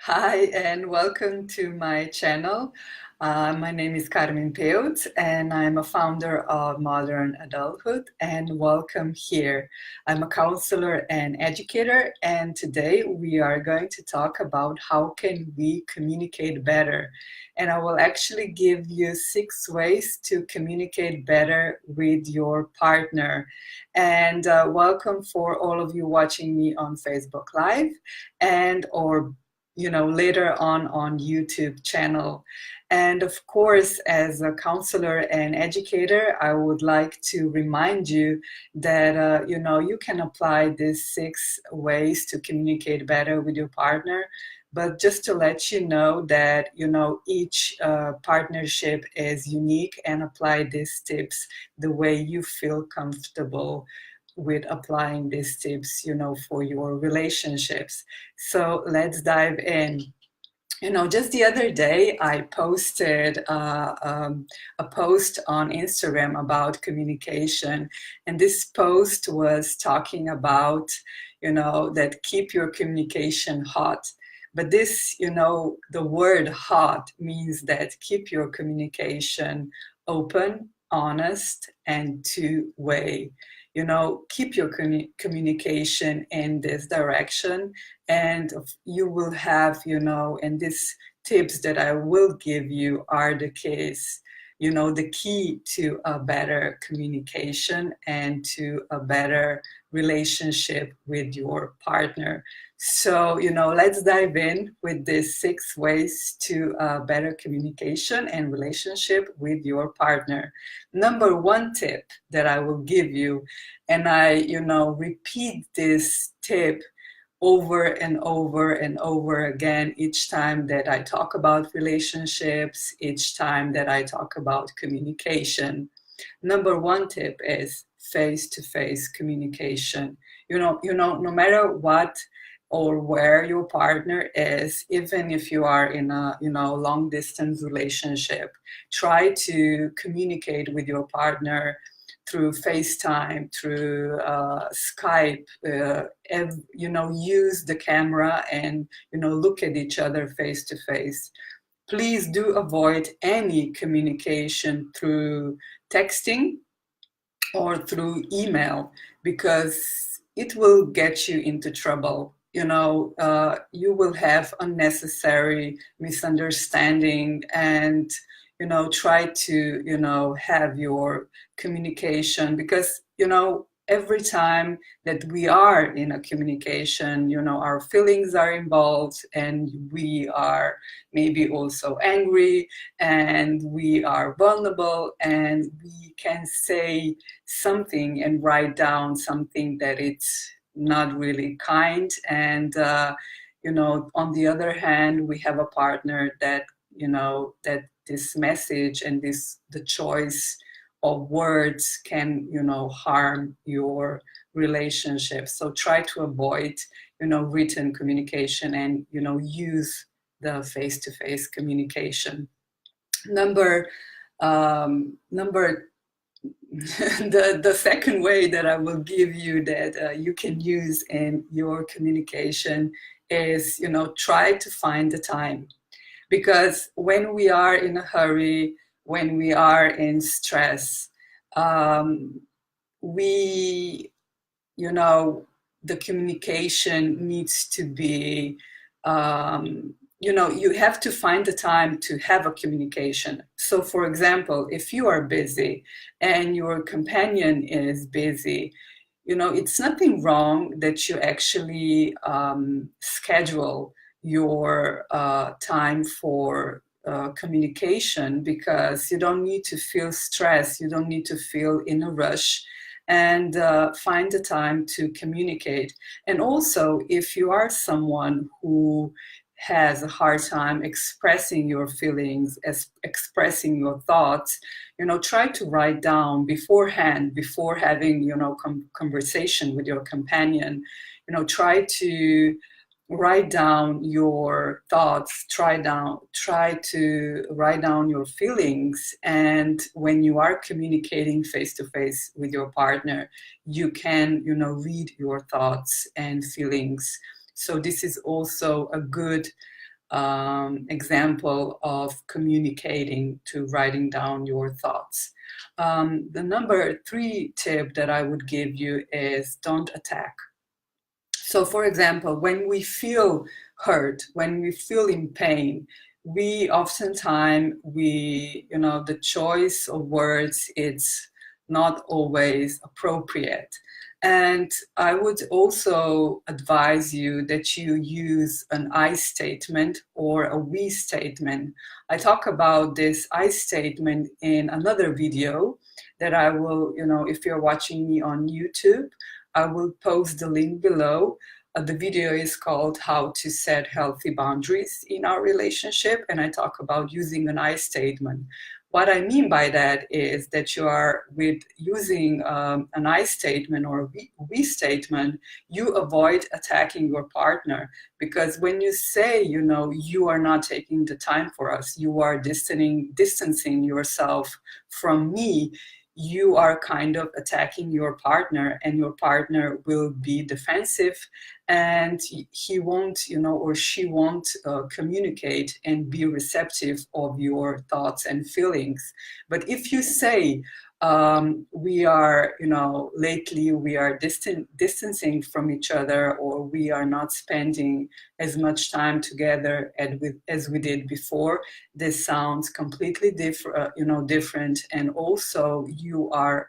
Hi, and welcome to my channel. My name is Karmen.pevc, and I'm a founder of Modern Adulthood, and welcome here. I'm a counselor and educator, and today we are going to talk about how can we communicate better. And I will actually give you 6 ways to communicate better with your partner. And welcome for all of you watching me on Facebook Live and or later on YouTube channel. And of course, as a counselor and educator, I would like to remind you that you can apply these 6 ways to communicate better with your partner. But just to let you know that each partnership is unique, and apply these tips the way you feel comfortable with applying these tips, for your relationships. So let's dive in. Just the other day, I posted a post on Instagram about communication, and this post was talking about, that keep your communication hot. But this, the word hot means that keep your communication open, honest, and two-way. Keep your communication in this direction, and you will have, and these tips that I will give you are the case, the key to a better communication and to a better relationship with your partner. So, let's dive in with these 6 ways to better communication and relationship with your partner. Number one tip that I will give you, and I, repeat this tip over and over and over again each time that I talk about relationships, each time that I talk about communication. Number one tip is face-to-face communication. No matter what or where your partner is, even if you are in a long distance relationship, try to communicate with your partner through FaceTime, through Skype, use the camera and, look at each other face to face. Please do avoid any communication through texting or through email, because it will get you into trouble. You will have unnecessary misunderstanding, and try to have your communication, because every time that we are in a communication, our feelings are involved, and we are maybe also angry, and we are vulnerable, and we can say something and write down something that it's not really kind. And on the other hand, we have a partner that that this message and the choice of words can harm your relationship. So try to avoid written communication, and use the face-to-face communication. Number the second way that I will give you that you can use in your communication is, try to find the time. Because when we are in a hurry, when we are in stress, we, the communication needs to be, you have to find the time to have a communication. So for example, if you are busy and your companion is busy, it's nothing wrong that you actually schedule your time for communication, because you don't need to feel stressed, you don't need to feel in a rush, and find the time to communicate. And also, if you are someone who has a hard time expressing your feelings, expressing your thoughts, try to write down beforehand, before having, conversation with your companion. Try to write down your thoughts, try to write down your feelings. And when you are communicating face to face with your partner, you can, read your thoughts and feelings. So this is also a good example of communicating to writing down your thoughts. The number 3 tip that I would give you is don't attack. So for example, when we feel hurt, when we feel in pain, we oftentimes, the choice of words, it's not always appropriate. And I would also advise you that you use an I statement or a we statement. I talk about this I statement in another video that I will, if you're watching me on YouTube, I will post the link below. The video is called How to Set Healthy Boundaries in Our Relationship, and I talk about using an I statement. What I mean by that is that you are, with using an I statement or a we statement, you avoid attacking your partner. Because when you say, you are not taking the time for us, you are distancing yourself from me, you are kind of attacking your partner, and your partner will be defensive, and he won't, or she won't communicate and be receptive of your thoughts and feelings. But if you say, we are, lately we are distancing from each other, or we are not spending as much time together as we did before, this sounds completely different. And also you are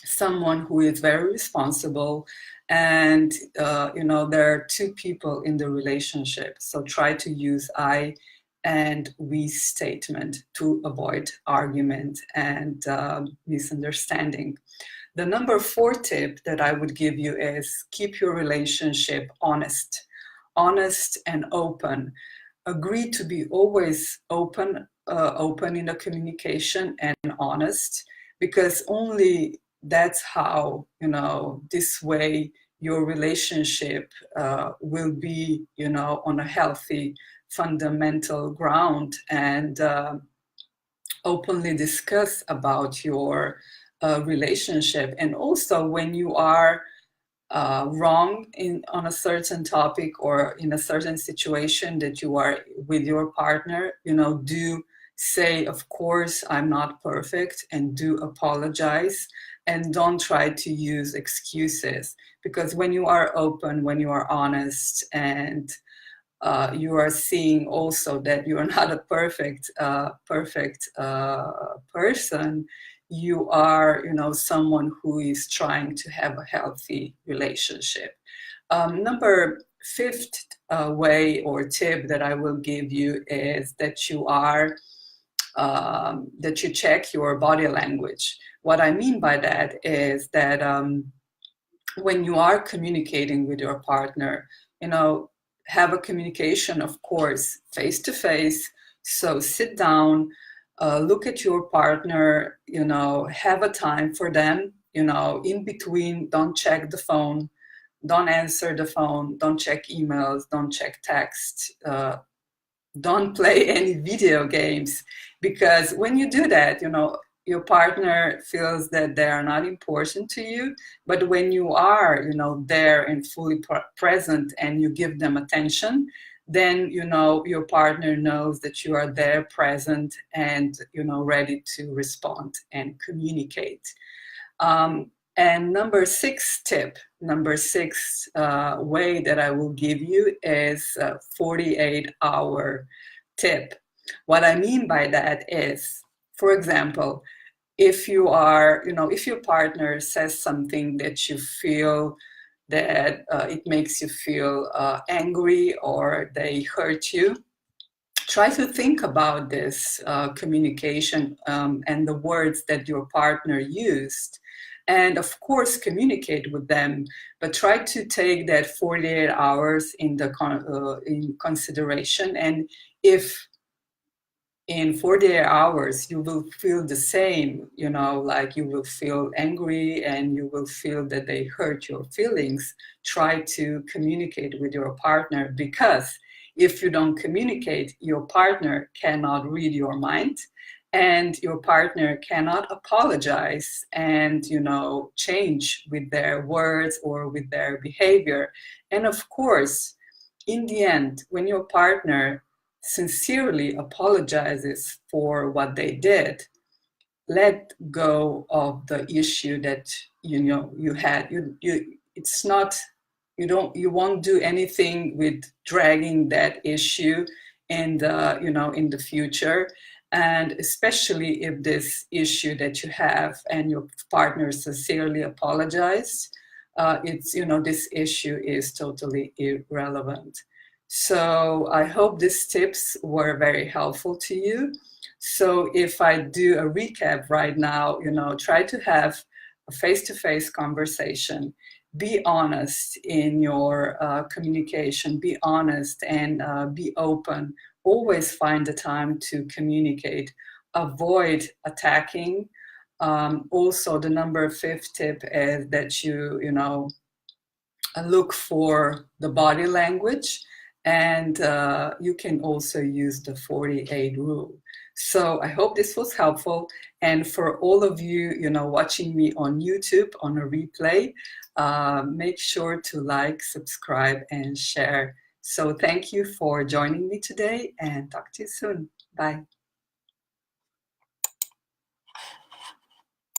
someone who is very responsible, and there are 2 people in the relationship, so try to use I and we statement to avoid argument and misunderstanding. The number 4 tip that I would give you is keep your relationship honest and open. Agree to be always open in the communication and honest, because only that's how, this way your relationship will be, on a healthy fundamental ground, and openly discuss about your relationship. And also, when you are wrong on a certain topic or in a certain situation that you are with your partner, do say, of course, I'm not perfect, and do apologize, and don't try to use excuses. Because when you are open, when you are honest, and you are seeing also that you are not a perfect person, you are, someone who is trying to have a healthy relationship. Number 5th way or tip that I will give you is that you check your body language. What I mean by that is that when you are communicating with your partner, have a communication, of course, face to face. So sit down, look at your partner, have a time for them, in between, don't check the phone, don't answer the phone, don't check emails, don't check text, don't play any video games. Because when you do that, your partner feels that they are not important to you. But when you are, there and fully present, and you give them attention, then, your partner knows that you are there, present, and, ready to respond and communicate. And number 6 tip, number 6 way that I will give you is 48-hour tip. What I mean by that is, for example, if you are, if your partner says something that you feel that it makes you feel angry, or they hurt you, try to think about this communication and the words that your partner used. And of course, communicate with them, but try to take that 48 hours in consideration. And if in 48 hours you will feel the same, like you will feel angry and you will feel that they hurt your feelings, try to communicate with your partner. Because if you don't communicate, your partner cannot read your mind, and your partner cannot apologize and, change with their words or with their behavior. And of course, in the end, when your partner sincerely apologizes for what they did, let go of the issue that you had. It's not, you won't do anything with dragging that issue in the future. And especially if this issue that you have and your partner sincerely apologized, this issue is totally irrelevant. So I hope these tips were very helpful to you. So if I do a recap right now, try to have a face-to-face conversation. Be honest in your communication. Be honest and be open. Always find the time to communicate. Avoid attacking. Also, the number fifth tip is that look for the body language, and you can also use the 48 rule. So I hope this was helpful. And for all of you, watching me on YouTube on a replay, make sure to like, subscribe, and share. So thank you for joining me today, and talk to you soon. Bye.